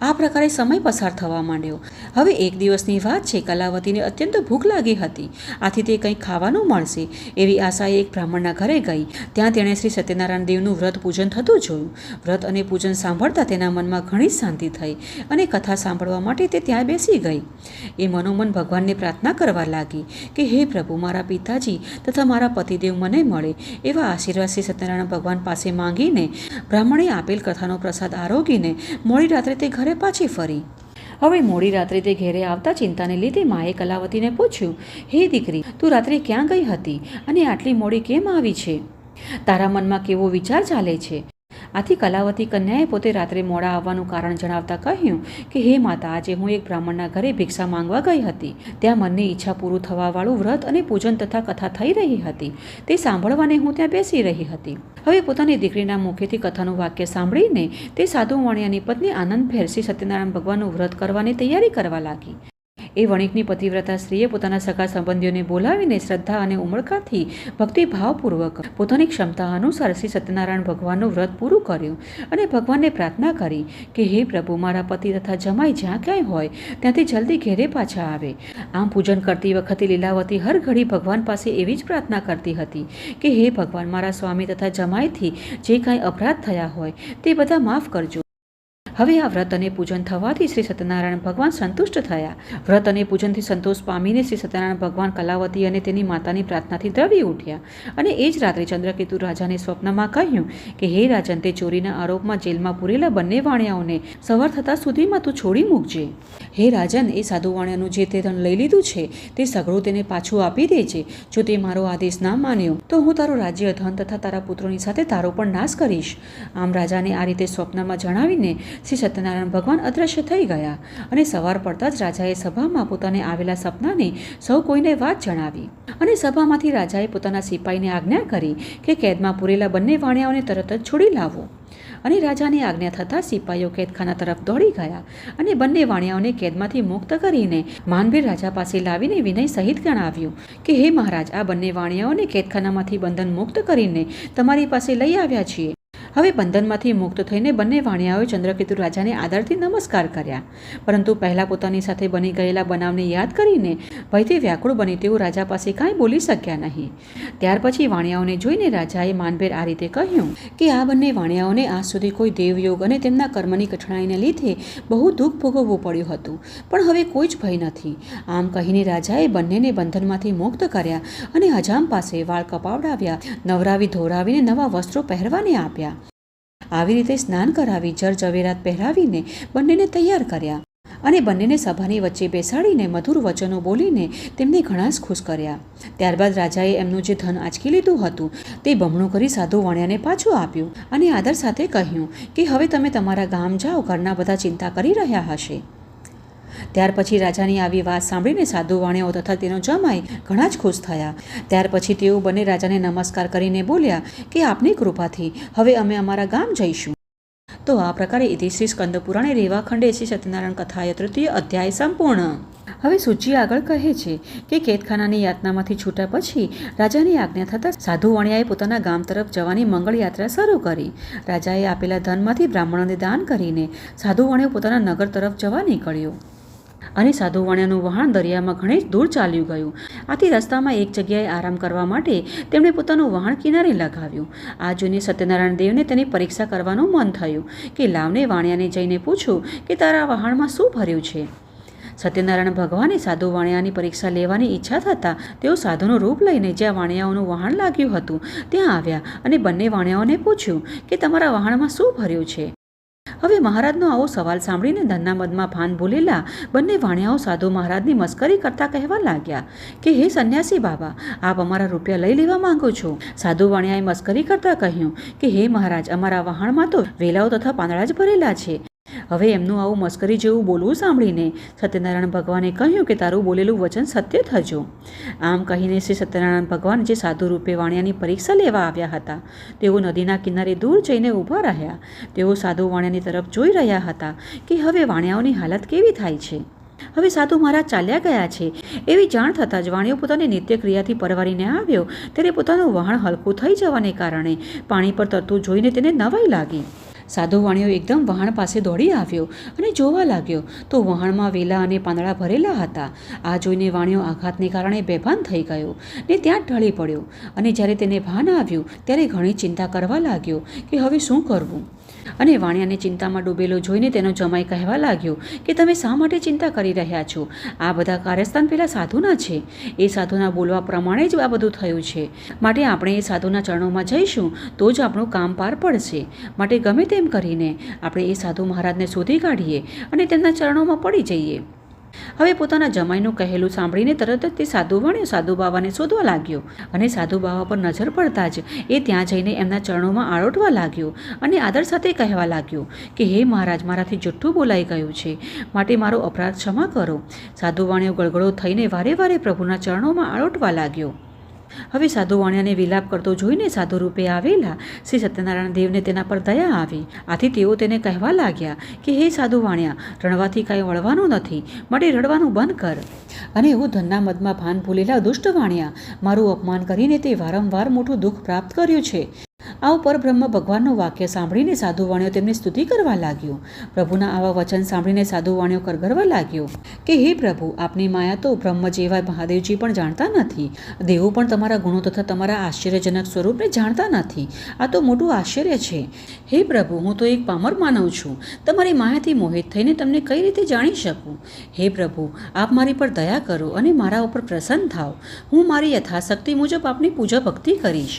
આ પ્રકારે સમય પસાર થવા માંડ્યો. હવે એક દિવસની વાત છે. કલાવતીને અત્યંત ભૂખ લાગી હતી. આથી તે કંઈક ખાવાનું મળશે એવી આશાએ એક બ્રાહ્મણના ઘરે ગઈ. ત્યાં તેણે શ્રી સત્યનારાયણ દેવનું વ્રત પૂજન થતું જોયું. વ્રત અને પૂજન સાંભળતા તેના મનમાં ઘણી શાંતિ થઈ અને કથા સાંભળવા માટે તે ત્યાં બેસી ગઈ. એ મનોમન ભગવાનને પ્રાર્થના કરવા લાગી કે હે પ્રભુ, મારા પિતાજી તથા મારા પતિદેવ મને મળે એવા આશીર્વાદ શ્રી સત્યનારાયણ ભગવાન પાસે માંગીને બ્રાહ્મણે આપેલ કથાનો પ્રસાદ આરોગીને મોડી રાત્રે તે ઘરે પાછી ફરી. હવે મોડી રાત્રે તે ઘેરે આવતા ચિંતાને લીધે માએ કલાવતીને પૂછ્યું, હે દીકરી, તું રાત્રે ક્યાં ગઈ હતી અને આટલી મોડી કેમ આવી છે? તારા મનમાં કેવો વિચાર ચાલે છે? આથી કલાવતી કન્યાએ પોતે રાત્રે મોડા આવવાનું કારણ જણાવતા કહ્યું કે હે માતા, આજે હું એક બ્રાહ્મણના ઘરે ભિક્ષા માંગવા ગઈ હતી. ત્યાં મનની ઈચ્છા પૂરું થવાવાળું વ્રત અને પૂજન તથા કથા થઈ રહી હતી. તે સાંભળવાને હું ત્યાં બેસી રહી હતી. હવે પોતાની દીકરીના મુખેથી કથાનું વાક્ય સાંભળીને તે સાધુ વાણિયાની પત્ની આનંદભેર શ્રી સત્યનારાયણ ભગવાનનું વ્રત કરવાની તૈયારી કરવા લાગી. એ વણિકની પતિવ્રતા સ્ત્રીએ પોતાના સગા સંબંધીઓને બોલાવીને શ્રદ્ધા અને ઉમળકાથી ભક્તિભાવપૂર્વક પોતાની ક્ષમતા અનુસાર શ્રી સત્યનારાયણ ભગવાનનું વ્રત પૂરું કર્યું અને ભગવાનને પ્રાર્થના કરી કે હે પ્રભુ, મારા પતિ તથા જમાઈ જ્યાં ક્યાંય હોય ત્યાંથી જલ્દી ઘેરે પાછા આવે. આમ પૂજન કરતી વખતે લીલાવતી હર ઘડી ભગવાન પાસે એવી જ પ્રાર્થના કરતી હતી કે હે ભગવાન, મારા સ્વામી તથા જમાઈથી જે કાંઈ અપરાધ થયા હોય તે બધા માફ કરજો. હવે આ વ્રત અને પૂજન થવાથી શ્રી સત્યનારાયણ ભગવાન સંતુષ્ટ થયા. વ્રત અને પૂજનથી સંતોષ પામીને શ્રી સત્યનારાયણ ભગવાન કલાવતી અને તેની માતાની પ્રાર્થનાથી દ્રવી ઉઠ્યા અને એ જ રાત્રે ચંદ્રકેતુ રાજાને સ્વપ્નમાં કહ્યું કે હે રાજન, તે ચોરીના આરોપમાં જેલમાં પૂરેલા બંને વાણિયાઓને સવાર થતાં સુધીમાં તું છોડી મૂકજે. હે રાજન, એ સાધુ વાણિયાનું જે તે ધન લઈ લીધું છે તે સઘળું તેને પાછું આપી દેજે. જો તે મારો આદેશ ના માન્યો તો હું તારું રાજ્ય, ધન તથા તારા પુત્રોની સાથે તારો પણ નાશ કરીશ. આમ રાજાને આ રીતે સ્વપ્નમાં જણાવીને શ્રી સત્યનારાયણ ભગવાન અદ્રશ્ય થઈ ગયા અને સવાર પડતા જ રાજાએ સભામાં પોતાને આવેલા સપનાને સૌ કોઈને વાત જણાવી અને સભામાંથી રાજાએ પોતાના સિપાહીને આજ્ઞા કરી કે કેદમાં પૂરેલા બંને વાણિયાઓને તરત જ છોડી લાવો. અને રાજાની આજ્ઞા થતાં સિપાહીઓ કેદખાના તરફ દોડી ગયા અને બંને વાણિયાઓને કેદમાંથી મુક્ત કરીને માનભીર રાજા પાસે લાવીને વિનય સહિત ગણાવ્યું કે હે મહારાજ, આ બંને વાણિયાઓને કેદખાનામાંથી બંધન મુક્ત કરીને તમારી પાસે લઈ આવ્યા છીએ. હવે બંધનમાંથી મુક્ત થઈને બંને વાણિયાઓએ ચંદ્રકેતુ રાજાને આદરથી નમસ્કાર કર્યા, પરંતુ પહેલાં પોતાની સાથે બની ગયેલા બનાવને યાદ કરીને ભયથી વ્યાકુળ બની તેઓ રાજા પાસે કાંઈ બોલી શક્યા નહીં. ત્યાર પછી વાણિયાઓને જોઈને રાજાએ માનભેર આ રીતે કહ્યું કે આ બંને વાણિયાઓને આજ સુધી કોઈ દેવયોગ અને તેમના કર્મની કઠણાઈને લીધે બહુ દુઃખ ભોગવવું પડ્યું હતું, પણ હવે કોઈ જ ભય નથી. આમ કહીને રાજાએ બંનેને બંધનમાંથી મુક્ત કર્યા અને હજામ પાસે વાળ કપાવડાવ્યા, નવરાવી ધોરાવીને નવા વસ્ત્રો પહેરવાને આપ્યા. આવી રીતે સ્નાન કરાવી જર ઝવેરાત પહેરાવીને બંનેને તૈયાર કર્યા અને બંનેને સભાની વચ્ચે બેસાડીને મધુર વચનો બોલીને તેમને ઘણા જ ખુશ કર્યા. ત્યારબાદ રાજાએ એમનું જે ધન આંચકી લીધું હતું તે બમણું કરી સાધુ વાણિયાને પાછું આપ્યું અને આદર સાથે કહ્યું કે હવે તમે તમારા ગામ જાઓ, ઘરના બધા ચિંતા કરી રહ્યા હશે. ત્યાર પછી રાજાની આવી વાત સાંભળીને સાધુ વાણિયાઓ તથા તેનો જમાઈ ઘણા જ ખુશ થયા. ત્યાર પછી તેઓ બંને રાજાને નમસ્કાર કરીને બોલ્યા કે આપની કૃપાથી હવે અમે અમારા ગામ જઈશું. તો આ પ્રકારે ઇતિ શ્રી સ્કંદ પુરાણે રેવાખંડે શ્રી સત્યનારાયણ કથાય તૃતીય અધ્યાય સંપૂર્ણ. હવે સૂચિ આગળ કહે છે કે કેદખાનાની યાતનામાંથી છૂટ્યા પછી રાજાની આજ્ઞા થતાં સાધુ વાણિયાએ પોતાના ગામ તરફ જવાની મંગળ યાત્રા શરૂ કરી. રાજાએ આપેલા ધનમાંથી બ્રાહ્મણોને દાન કરીને સાધુ વાણિયો પોતાના નગર તરફ જવા નીકળ્યો અને સાધુ વાણિયાનું વહાણ દરિયામાં ઘણી દૂર ચાલ્યું ગયું. આથી રસ્તામાં એક જગ્યાએ આરામ કરવા માટે તેમણે પોતાનું વહાણ કિનારે લગાવ્યું. આ જોઈને સત્યનારાયણ દેવને તેની પરીક્ષા કરવાનું મન થયું કે લાવને વાણિયાને જઈને પૂછું કે તારા વહાણમાં શું ભર્યું છે. સત્યનારાયણ ભગવાને સાધુ વાણિયાની પરીક્ષા લેવાની ઈચ્છા થતાં તેઓ સાધુનું રૂપ લઈને જ્યાં વાણિયાઓનું વહાણ લાગ્યું હતું ત્યાં આવ્યા અને બંને વાણિયાઓને પૂછ્યું કે તમારા વહાણમાં શું ભર્યું છે. હવે મહારાજનો આવો સવાલ સાંભળીને ધનના મદમાં ભાન ભૂલેલા બંને વાણિયાઓ સાધુ મહારાજની મસ્કરી કરતા કહેવા લાગ્યા કે હે સંન્યાસી બાબા, આપ અમારા રૂપિયા લઈ લેવા માંગો છો. સાધુ વાણિયાએ મસ્કરી કરતા કહ્યું કે હે મહારાજ, અમારા વહાણમાં તો વેલાઓ તથા પાંદડા જ ભરેલા છે. હવે એમનું આવું મસ્કરી જેવું બોલવું સાંભળીને સત્યનારાયણ ભગવાને કહ્યું કે તારું બોલેલું વચન સત્ય થજો. આમ કહીને શ્રી સત્યનારાયણ ભગવાન જે સાધુ રૂપે વાણિયાની પરીક્ષા લેવા આવ્યા હતા તેઓ નદીના કિનારે દૂર જઈને ઊભા રહ્યા. તેઓ સાધુ વાણિયાની તરફ જોઈ રહ્યા હતા કે હવે વાણિયાઓની હાલત કેવી થાય છે. હવે સાધુ મહારાજ ચાલ્યા ગયા છે એવી જાણ થતાં જ વાણિયો પોતાની નિત્ય ક્રિયાથી પરવારીને આવ્યો ત્યારે પોતાનું વહાણ હલકું થઈ જવાને કારણે પાણી પર તરતું જોઈને તેને નવાઈ લાગી. સાધુ વાણિયો એકદમ વહાણ પાસે દોડી આવ્યો અને જોવા લાગ્યો તો વહાણમાં વેલા અને પાંદડા ભરેલા હતા. આ જોઈને વાણિયો આઘાતને કારણે બેભાન થઈ ગયો ને ત્યાં ઢળી પડ્યો અને જ્યારે તેને ભાન આવ્યું ત્યારે ઘણી ચિંતા કરવા લાગ્યો કે હવે શું કરવું. અને વાણિયાને ચિંતામાં ડૂબેલો જોઈને તેનો જમાઈ કહેવા લાગ્યો કે તમે શા માટે ચિંતા કરી રહ્યા છો? આ બધા કાર્યસ્થાન પેલા સાધુના છે. એ સાધુના બોલવા પ્રમાણે જ આ બધું થયું છે. માટે આપણે એ સાધુના ચરણોમાં જઈશું તો જ આપણું કામ પાર પડશે. માટે ગમે તેમ કરીને આપણે એ સાધુ મહારાજને શોધી કાઢીએ અને તેમના ચરણોમાં પડી જઈએ. હવે પોતાના જમાઈનું કહેલું સાંભળીને તરત જ તે સાધુ વાણિયો સાધુ બાવાને શોધવા લાગ્યો અને સાધુ બાવા પર નજર પડતા જ એ ત્યાં જઈને એમના ચરણોમાં આળોટવા લાગ્યો અને આદર સાથે કહેવા લાગ્યો કે હે મહારાજ, મારાથી જુઠ્ઠું બોલાઈ ગયું છે, માટે મારો અપરાધ ક્ષમા કરો. સાધુ વાણિયો ગળગળો થઈને વારે વારે પ્રભુના ચરણોમાં આળોટવા લાગ્યો. હવે સાધુ વાણિયાને વિલાપ કરતો જોઈને સાધુ રૂપે આવેલા શ્રી સત્યનારાયણ દેવને તેના પર દયા આવી. આથી તેઓ તેને કહેવા લાગ્યા કે હે સાધુ વાણિયા, રડવાથી કાંઈ વળવાનું નથી, માટે રડવાનું બંધ કર. અને એવું ધનના મદમાં ભાન ભૂલેલા દુષ્ટ વાણિયા, મારું અપમાન કરીને તે વારંવાર મોટું દુઃખ પ્રાપ્ત કર્યું છે આ ઉપર બ્રહ્મ ભગવાનનું વાક્ય સાંભળીને સાધુ વાણિયો તેમની સ્તુતિ કરવા લાગ્યો. પ્રભુના આવા વચન સાંભળીને સાધુ વાણિયો કરગરવા લાગ્યો કે હે પ્રભુ, આપની માયા તો બ્રહ્મ જેવા મહાદેવજી પણ જાણતા નથી. દેવો પણ તમારા ગુણો તથા તમારા આશ્ચર્યજનક સ્વરૂપને જાણતા નથી. આ તો મોટું આશ્ચર્ય છે. હે પ્રભુ, હું તો એક પામર માનવ છું. તમારી માયાથી મોહિત થઈને તમને કઈ રીતે જાણી શકું? હે પ્રભુ, આપ મારી પર દયા કરો અને મારા ઉપર પ્રસન્ન થાવ. હું મારી યથાશક્તિ મુજબ આપની પૂજા ભક્તિ કરીશ.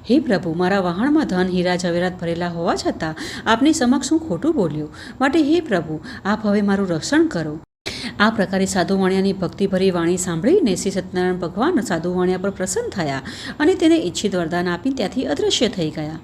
હે પ્રભુ, મારા વહાણમાં ધન હીરા જવેરાત ભરેલા હોવા છતાં આપની સમક્ષ હું ખોટું બોલ્યો. માટે હે પ્રભુ, આપ હવે મારું રક્ષણ કરો. આ પ્રકારે સાધુ વાણિયાની ભક્તિભરી વાણી સાંભળીને શ્રી સત્યનારાયણ ભગવાન સાધુ વાણિયા પર પ્રસન્ન થયા અને તેને ઈચ્છિત વરદાન આપી ત્યાંથી અદૃશ્ય થઈ ગયા.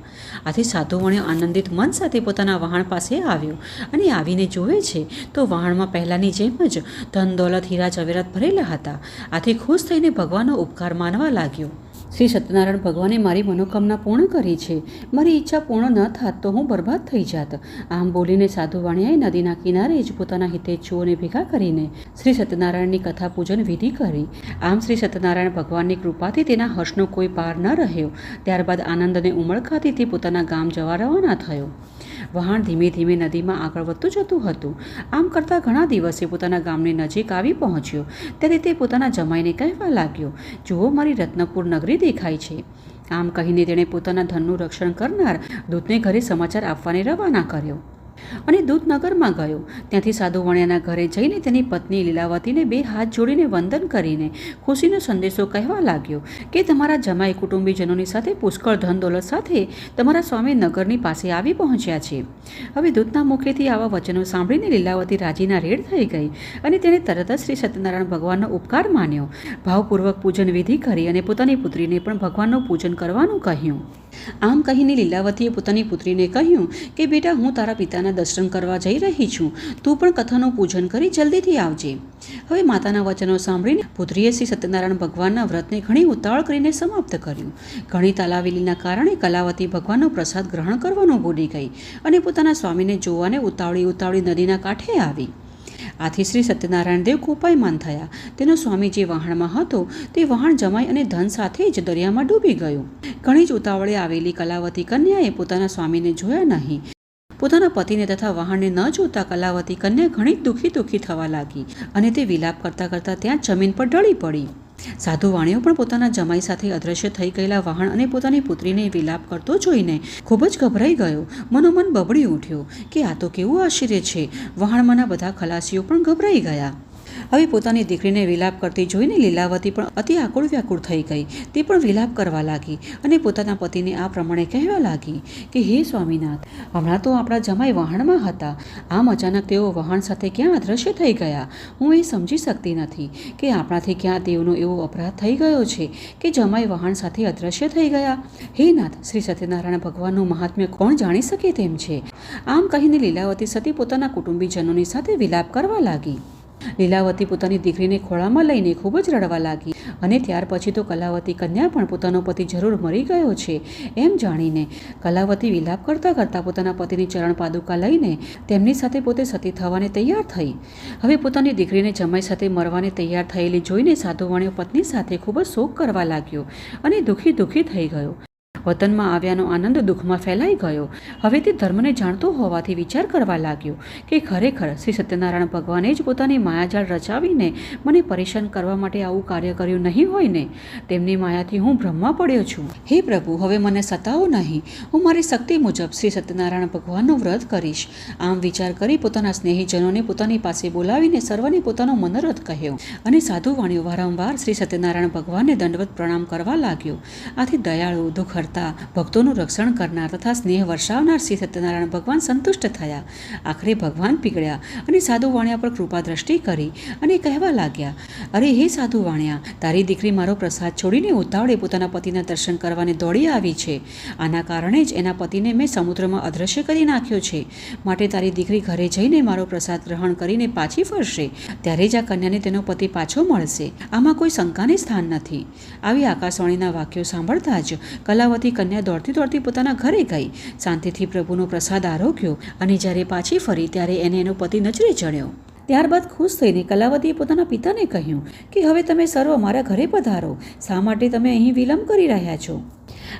આથી સાધુ વાણિયો આનંદિત મન સાથે પોતાના વહાણ પાસે આવ્યો અને આવીને જુએ છે તો વહાણમાં પહેલાંની જેમ જ ધન દોલત હીરા જવેરાત ભરેલા હતા. આથી ખુશ થઈને ભગવાનનો ઉપકાર માનવા લાગ્યો. શ્રી સત્યનારાયણ ભગવાને મારી મનોકામના પૂર્ણ કરી છે. મારી ઈચ્છા પૂર્ણ ન થાત તો હું બરબાદ થઈ જાત. આમ બોલીને સાધુ વાણિયાએ નદીના કિનારે જ પોતાના હિતેચ્છુઓને ભેગા કરીને શ્રી સત્યનારાયણની કથા પૂજન વિધિ કરી. આમ શ્રી સત્યનારાયણ ભગવાનની કૃપાથી તેના હર્ષનો કોઈ પાર ન રહ્યો. ત્યારબાદ આનંદ અને ઉમળકાથી તે પોતાના ગામ જવા રવાના થયો. વહાણ ધીમે ધીમે નદીમાં આગળ વધતું જતું હતું. આમ કરતાં ઘણા દિવસે પોતાના ગામની નજીક આવી પહોંચ્યો. ત્યારે તે પોતાના જમાઈને કહેવા લાગ્યો, જુઓ, મારી રત્નપુર નગરી દેખાય છે. આમ કહીને તેણે પોતાના ધનનું રક્ષણ કરનાર દૂતને ઘરે સમાચાર આપવાને રવાના કર્યો અને દૂત નગરમાં ગયો. ત્યાંથી સાધુ વાણિયાના ઘરે જઈને તેની પત્ની લીલાવતીને બે હાથ જોડીને વંદન કરીને ખુશીનો સંદેશો કહેવા લાગ્યો કે તમારા જમાઈ કુટુંબીજનોની સાથે પુષ્કળ ધન દોલત સાથે તમારા સ્વામી નગરની પાસે આવી પહોંચ્યા છે. હવે દૂતના મુખેથી આવા વચનો સાંભળીને લીલાવતી રાજીના રેડ થઈ ગઈ અને તેણે તરત જ શ્રી સત્યનારાયણ ભગવાનનો ઉપકાર માન્યો. ભાવપૂર્વક પૂજન વિધિ કરી અને પોતાની પુત્રીને પણ ભગવાનનું પૂજન કરવાનું કહ્યું. આમ કહીને લીલાવતીએ પોતાની પુત્રીને કહ્યું કે બેટા, હું તારા પિતાના દર્શન કરવા જઈ રહી છું. તું પણ કથાનું પૂજન કરી જલ્દીથી આવજે. હવે માતાના વચનો સાંભળીને પુત્રીએ શ્રી સત્યનારાયણ ભગવાનના વ્રતને ઘણી ઉતાવળ કરીને સમાપ્ત કર્યું. ઘણી તાલાવેલીના કારણે કલાવતી ભગવાનનો પ્રસાદ ગ્રહણ કરવાનું ભૂલી ગઈ અને પોતાના સ્વામીને જોવાને ઉતાવળી નદીના કાંઠે આવી. આથી શ્રી સત્યનારાયણ દેવ કોપાયમાન થયા. તેનો સ્વામી જે વહાણમાં હતો તે વહાણ જમાઈ અને ધન સાથે જ દરિયામાં ડૂબી ગયું. ઘણી જ ઉતાવળે આવેલી કલાવતી કન્યાએ પોતાના સ્વામીને જોયા નહીં. પોતાના પતિને તથા વહાણને ન જોતા કલાવતી કન્યા ઘણી દુઃખી થવા લાગી અને તે વિલાપ કરતાં કરતાં ત્યાં જમીન પર ઢળી પડી. સાધુ વાણિયો પણ પોતાના જમાઈ સાથે અદ્રશ્ય થઈ ગયેલા વહાણ અને પોતાની પુત્રીને વિલાપ કરતો જોઈને ખૂબ જ ગભરાઈ ગયો. મનોમન બબડી ઉઠ્યો કે આ તો કેવું આશ્ચર્ય છે. વહાણમાંના બધા ખલાસીઓ પણ ગભરાઈ ગયા. હવે પોતાની દીકરીને વિલાપ કરતી જોઈને લીલાવતી પણ અતિ આકુળ વ્યાકુળ થઈ ગઈ. તે પણ વિલાપ કરવા લાગી અને પોતાના પતિને આ પ્રમાણે કહેવા લાગી કે હે સ્વામીનાથ, હમણાં તો આપણા જમાઈ વહાણમાં હતા. આમ અચાનક તેઓ વહાણ સાથે ક્યાં અદ્રશ્ય થઈ ગયા. હું એ સમજી શકતી નથી કે આપણાથી ક્યાં તેઓનો એવો અપરાધ થઈ ગયો છે કે જમાઈ વહાણ સાથે અદ્રશ્ય થઈ ગયા. હે નાથ, શ્રી સત્યનારાયણ ભગવાનનું મહાત્મ્ય કોણ જાણી શકે તેમ છે. આમ કહીને લીલાવતી સતી પોતાના કુટુંબીજનોની સાથે વિલાપ કરવા લાગી. લીલાવતી પોતાની દીકરીને ખોળામાં લઈને ખૂબ જ રડવા લાગી અને ત્યાર પછી તો કલાવતી કન્યા પણ પોતાનો પતિ જરૂર મરી ગયો છે એમ જાણીને કલાવતી વિલાપ કરતાં કરતાં પોતાના પતિની ચરણ પાદુકા લઈને તેમની સાથે પોતે સતી થવાને તૈયાર થઈ. હવે પોતાની દીકરીને જમાઈ સાથે મરવાને તૈયાર થયેલી જોઈને સાધુ વાણિયો પત્ની સાથે ખૂબ જ શોક કરવા લાગ્યો અને દુઃખી થઈ ગયો. વતનમાં આવ્યાનો આનંદ દુઃખમાં ફેલાઈ ગયો. હવે તે ધર્મને જાણતો હોવાથી વિચાર કરવા લાગ્યો કે ખરેખર શ્રી સત્યનારાયણ ભગવાને જ પોતાની માયાજાળ રચાવીને મને પરેશાન કરવા માટે આવું કાર્ય કર્યું નહીં હોય ને. તેમની માયાથી હું ભ્રમમાં પડ્યો છું. હે પ્રભુ, હવે મને સતાવો નહીં. હું મારી શક્તિ મુજબ શ્રી સત્યનારાયણ ભગવાનનું વ્રત કરીશ. આમ વિચાર કરી પોતાના સ્નેહીજનોને પોતાની પાસે બોલાવીને સર્વને પોતાનો મનોરથ કહ્યો અને સાધુ વાણિયો વારંવાર શ્રી સત્યનારાયણ ભગવાનને દંડવત પ્રણામ કરવા લાગ્યો. આથી દયાળુ, દુઃખ ભક્તોનું રક્ષણ કરનાર તથા સ્નેહ વર્ષાવનાર શ્રી સત્યનારાયણ ભગવાન સંતુષ્ટ થયા. આખરે ભગવાન પીગળ્યા અને સાધુ વાણિયા પર કૃપા દ્રષ્ટિ કરી અને કહેવા લાગ્યા, અરે હે સાધુ વાણિયા, તારી દીકરી મારો પ્રસાદ છોડીને ઉતાવળે પોતાના પતિના દર્શન કરવાને દોડી આવી છે. આના કારણે જ એના પતિને મેં સમુદ્રમાં અદ્રશ્ય કરી નાખ્યો છે. માટે તારી દીકરી ઘરે જઈને મારો પ્રસાદ ગ્રહણ કરીને પાછી ફરશે. ત્યારે જ આ કન્યાને તેનો પતિ પાછો મળશે. આમાં કોઈ શંકાને સ્થાન નથી. આવી આકાશવાણીના વાક્યો સાંભળતા જ કલાવતી કન્યા દોડતી પોતાના ઘરે ગઈ. શાંતિથી પ્રભુનો પ્રસાદ આરોગ્યો અને જ્યારે પાછી ફરી ત્યારે એને એનો પતિ નજરે ચડ્યો. ત્યારબાદ ખુશ થઈને કલાવતીએ પોતાના પિતાને કહ્યું કે હવે તમે સર્વ મારા ઘરે પધારો. શા માટે તમે અહીં વિલંબ કરી રહ્યા છો?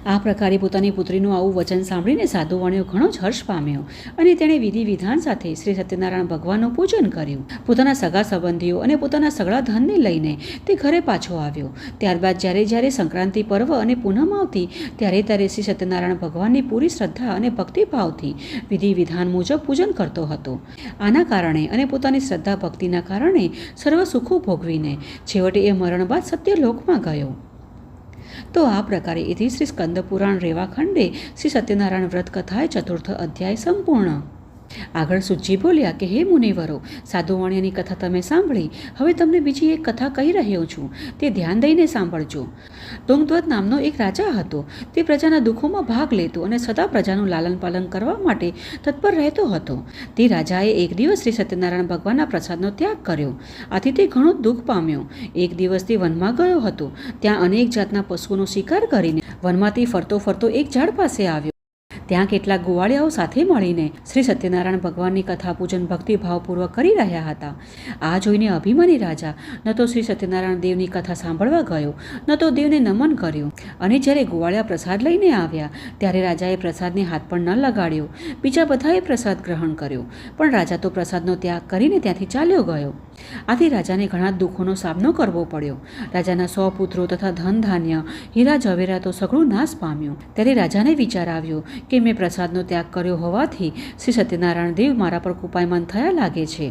આ પ્રકારે પોતાની પુત્રીનું આવું વચન સાંભળીને સાધુ વાણિયો ઘણો જ હર્ષ પામ્યો અને તેણે વિધિ વિધાન સાથે શ્રી સત્યનારાયણ ભગવાનનું પૂજન કર્યું. પોતાના સગા સંબંધીઓ અને પોતાના સગળા ધનને લઈને તે ઘરે પાછો આવ્યો. ત્યારબાદ જ્યારે જ્યારે સંક્રાંતિ પર્વ અને પૂનમ આવતી ત્યારે શ્રી સત્યનારાયણ ભગવાનની પૂરી શ્રદ્ધા અને ભક્તિભાવથી વિધિ વિધાન મુજબ પૂજન કરતો હતો. આના કારણે અને પોતાની શ્રદ્ધા ભક્તિના કારણે સર્વ સુખો ભોગવીને છેવટે એ મરણ બાદ સત્યલોકમાં ગયો. તો આ પ્રકારે એથી શ્રી સ્કંદ પુરાણ રેવાખંડે શ્રી સત્યનારાયણ વ્રત કથાએ 4th અધ્યાય સંપૂર્ણ. આગળ સુજી બોલ્યા કે હે મુનિવરો, સાધુ વાણિયાની કથા તમે સાંભળી. હવે તમને બીજી એક કથા કહી રહ્યો છું, તે ધ્યાન દઈને સાંભળજો. તુંગધ્વજ નામનો એક રાજા હતો. તે પ્રજાના દુઃખોમાં ભાગ લેતો અને સદા પ્રજાનું લાલન પાલન કરવા માટે તત્પર રહેતો હતો. તે રાજાએ એક દિવસ શ્રી સત્યનારાયણ ભગવાનના પ્રસાદનો ત્યાગ કર્યો. આથી તે ઘણો દુઃખ પામ્યો. એક દિવસ તે વનમાં ગયો હતો. ત્યાં અનેક જાતના પશુઓનો શિકાર કરીને વનમાંથી ફરતો ફરતો એક ઝાડ પાસે આવ્યો. ત્યાં કેટલાક ગોવાળિયાઓ સાથે મળીને શ્રી સત્યનારાયણ ભગવાનની કથા પૂજન ભક્તિભાવપૂર્વક કરી રહ્યા હતા. આ જોઈને અભિમાની રાજા ન તો શ્રી સત્યનારાયણ દેવની કથા સાંભળવા ગયો, ન તો દેવને નમન કર્યું. અને જ્યારે ગોવાળિયા પ્રસાદ લઈને આવ્યા ત્યારે રાજાએ પ્રસાદને હાથ પણ ન લગાડ્યો. બીજા બધાએ પ્રસાદ ગ્રહણ કર્યો, પણ રાજા તો પ્રસાદનો ત્યાગ કરીને ત્યાંથી ચાલ્યો ગયો. આથી રાજાને ઘણા દુઃખોનો સામનો કરવો પડ્યો. રાજાના 100 પુત્રો તથા ધન ધાન્ય, હીરા ઝવેરાતો સઘળું નાશ પામ્યું. ત્યારે રાજાને વિચાર આવ્યો કે મેં પ્રસાદનો ત્યાગ કર્યો હોવાથી શ્રી સત્યનારાયણ દેવ મારા પર કૃપાયમાન થયા લાગે છે.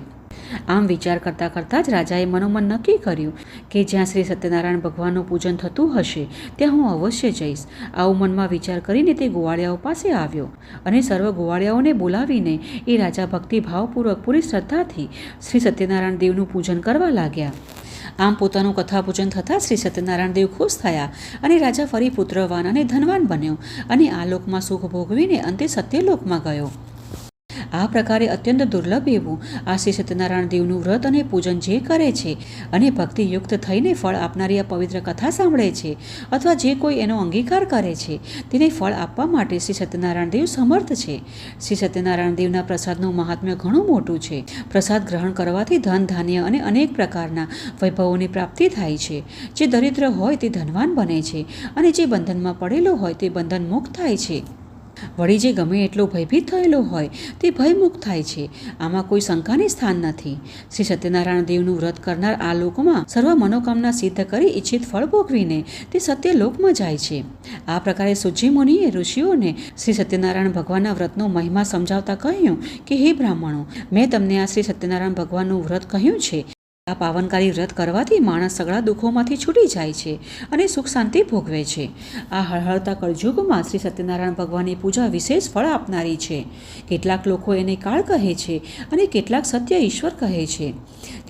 આમ વિચાર કરતાં કરતાં જ રાજાએ મનોમન નક્કી કર્યું કે જ્યાં શ્રી સત્યનારાયણ ભગવાનનું પૂજન થતું હશે ત્યાં હું અવશ્ય જઈશ. આવું મનમાં વિચાર કરીને તે ગોવાળિયાઓ પાસે આવ્યો અને સર્વ ગોવાળિયાઓને બોલાવીને એ રાજા ભક્તિભાવપૂર્વક પૂરી શ્રદ્ધાથી શ્રી સત્યનારાયણ દેવનું પૂજન કરવા લાગ્યા. આમ પોતાનું કથા પૂજન થતાં શ્રી સત્યનારાયણ દેવ ખુશ થયા અને રાજા ફરી પુત્રવાન અને ધનવાન બન્યો અને આ લોકમાં સુખ ભોગવીને અંતે સત્યલોકમાં ગયો. આ પ્રકારે અત્યંત દુર્લભ એવું આ શ્રી સત્યનારાયણ દેવનું વ્રત અને પૂજન જે કરે છે અને ભક્તિયુક્ત થઈને ફળ આપનારી આ પવિત્ર કથા સાંભળે છે અથવા જે કોઈ એનો અંગીકાર કરે છે તેને ફળ આપવા માટે શ્રી સત્યનારાયણ દેવ સમર્થ છે. શ્રી સત્યનારાયણ દેવના પ્રસાદનું મહાત્મ્ય ઘણું મોટું છે. પ્રસાદ ગ્રહણ કરવાથી ધન ધાન્ય અને અનેક પ્રકારના વૈભવોની પ્રાપ્તિ થાય છે. જે દરિદ્ર હોય તે ધનવાન બને છે અને જે બંધનમાં પડેલો હોય તે બંધન મુક્ત થાય છે. વળી જે ગમે એટલો ભયભીત થયેલો હોય તે ભયમુક્ત થાય છે. આમાં કોઈ શંકાને સ્થાન નથી. શ્રી સત્યનારાયણ દેવનું વ્રત કરનાર આ લોકમાં સર્વ મનોકામના સિદ્ધ કરી ઈચ્છિત ફળ ભોગવીને તે સત્યલોકમાં જાય છે. આ પ્રકારે સુજી મુનિએ ઋષિઓને શ્રી સત્યનારાયણ ભગવાનના વ્રતનો મહિમા સમજાવતા કહ્યું કે હે બ્રાહ્મણો, મેં તમને આ શ્રી સત્યનારાયણ ભગવાનનું વ્રત કહ્યું છે. આ પાવનકારી વ્રત કરવાથી માણસ સગળા દુઃખોમાંથી છૂટી જાય છે અને સુખ શાંતિ ભોગવે છે. આ હળહળતા કળયુગમાં શ્રી સત્યનારાયણ ભગવાનની પૂજા વિશેષ ફળ આપનારી છે. કેટલાક લોકો એને કાળ કહે છે અને કેટલાક સત્ય ઈશ્વર કહે છે.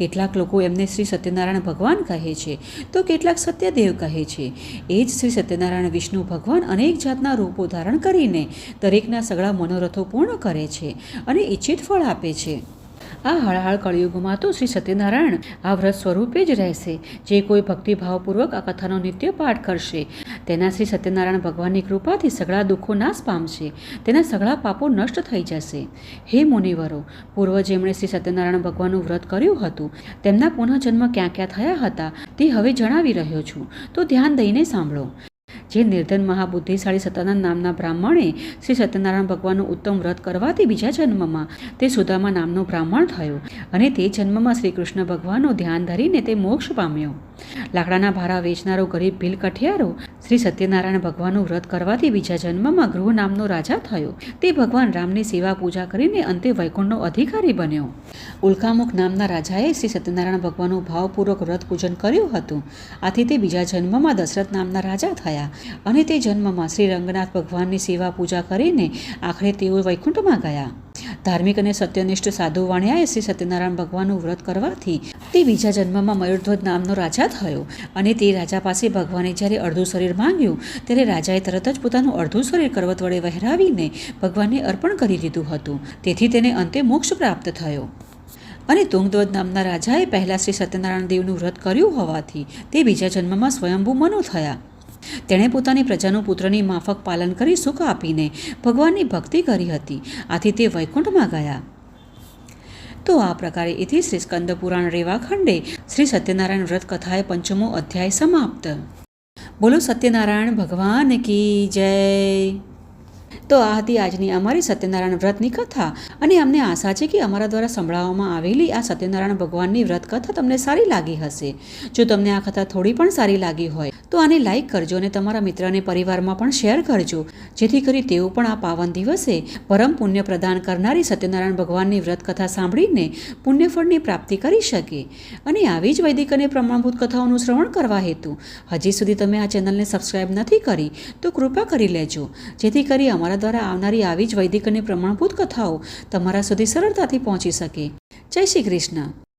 કેટલાક લોકો એમને શ્રી સત્યનારાયણ ભગવાન કહે છે તો કેટલાક સત્યદેવ કહે છે. એ જ શ્રી સત્યનારાયણ વિષ્ણુ ભગવાન અનેક જાતના રૂપો ધારણ કરીને દરેકના સગળા મનોરથો પૂર્ણ કરે છે અને ઈચ્છિત ફળ આપે છે. આ હળહળ કળયુગમાં તો શ્રી સત્યનારાયણ આ વ્રત સ્વરૂપે જ રહેશે. જે કોઈ ભક્તિભાવપૂર્વક આ કથાનો નિત્ય પાઠ કરશે તેના શ્રી સત્યનારાયણ ભગવાનની કૃપાથી સગળા દુઃખો નાશ પામશે. તેના સગળા પાપો નષ્ટ થઈ જશે. હે મુનિવરો, પૂર્વ જેમણે શ્રી સત્યનારાયણ ભગવાનનું વ્રત કર્યું હતું તેમના પુનઃજન્મ ક્યાં ક્યાં થયા હતા તે હવે જણાવી રહ્યો છું, તો ધ્યાન દઈને સાંભળો. જે નિર્ધન મહાબુદ્ધિશાળી સતાનંદ નામના બ્રાહ્મણે શ્રી સત્યનારાયણ ભગવાનનું ઉત્તમ વ્રત કરવાથી બીજા જન્મમાં તે સુદામા નામનો બ્રાહ્મણ થયો અને તે જન્મમાં શ્રી કૃષ્ણ ભગવાનનું ધ્યાન ધરીને તે મોક્ષ પામ્યો. લાકડાના ભારા વેચનારો ગરીબ ભીલ કઠિયારો શ્રી સત્યનારાયણ ભગવાનનું વ્રત કરવાથી બીજા જન્મમાં ગૃહ નામનો રાજા થયો. તે ભગવાન રામની સેવા પૂજા કરીને અંતે વૈકુંઠનો અધિકારી બન્યો. ઉલ્કામુખ નામના રાજાએ શ્રી સત્યનારાયણ ભગવાનનું ભાવપૂર્વક વ્રત પૂજન કર્યું હતું. આથી તે બીજા જન્મમાં દશરથ નામના રાજા થયા અને તે જન્મમાં શ્રી રંગનાથ ભગવાનની સેવા પૂજા કરીને આખરે તેઓ વૈકુંઠમાં ગયા. ધાર્મિક અને સત્યનિષ્ઠ સાધુ વાણિયાએ શ્રી સત્યનારાયણ ભગવાનનું વ્રત કરવાથી તે બીજા જન્મમાં મયુરધ્વજ નામનો રાજા થયો અને તે રાજા પાસે ભગવાને જ્યારે અડધું શરીર માંગ્યું ત્યારે રાજાએ તરત જ પોતાનું અડધું શરીર કરવત વડે વહેરાવીને ભગવાનને અર્પણ કરી દીધું હતું. તેથી તેને અંતે મોક્ષ પ્રાપ્ત થયો. અને તુંગધ્વજ નામના રાજાએ પહેલાં શ્રી સત્યનારાયણ દેવનું વ્રત કર્યું હોવાથી તે બીજા જન્મમાં સ્વયંભૂ મનુ થયા. તેણે પોતાની પ્રજાનું પુત્રની માફક પાલન કરી સુખ આપીને ભગવાનની ભક્તિ કરી હતી. આથી તે વૈકુંઠમાં ગયા. તો આ પ્રકારે એથી શ્રી સ્કંદ પુરાણ રેવાખંડે શ્રી સત્યનારાયણ વ્રત કથાએ 5મો અધ્યાય સમાપ્ત. બોલો સત્યનારાયણ ભગવાન કી જય. તો આ હતી આજની અમારી સત્યનારાયણ વ્રતની કથા, અને અમને આશા છે કે અમારા દ્વારા સંભળાવવામાં આવેલી આ સત્યનારાયણ ભગવાનની વ્રત કથા તમને સારી લાગી હશે. જો તમને આ કથા થોડી પણ સારી લાગી હોય તો આને લાઈક કરજો અને તમારા મિત્ર અને પરિવારમાં પણ શેર કરજો, જેથી કરી તેઓ પણ આ પાવન દિવસે પરમ પુણ્ય પ્રદાન કરનારી સત્યનારાયણ ભગવાનની વ્રત કથા સાંભળીને પુણ્યફળની પ્રાપ્તિ કરી શકે. અને આવી જ વૈદિક અને પ્રમાણભૂત કથાઓનું શ્રવણ કરવા હેતુ હજી સુધી તમે આ ચેનલને સબસ્ક્રાઈબ નથી કરી તો કૃપા કરી લેજો, જેથી કરી અમારા દ્વારા આવનારી આવી જ વૈદિક અને પ્રમાણભૂત કથાઓ તમારા સુધી સરળતાથી પહોંચી શકે. જય શ્રી કૃષ્ણ.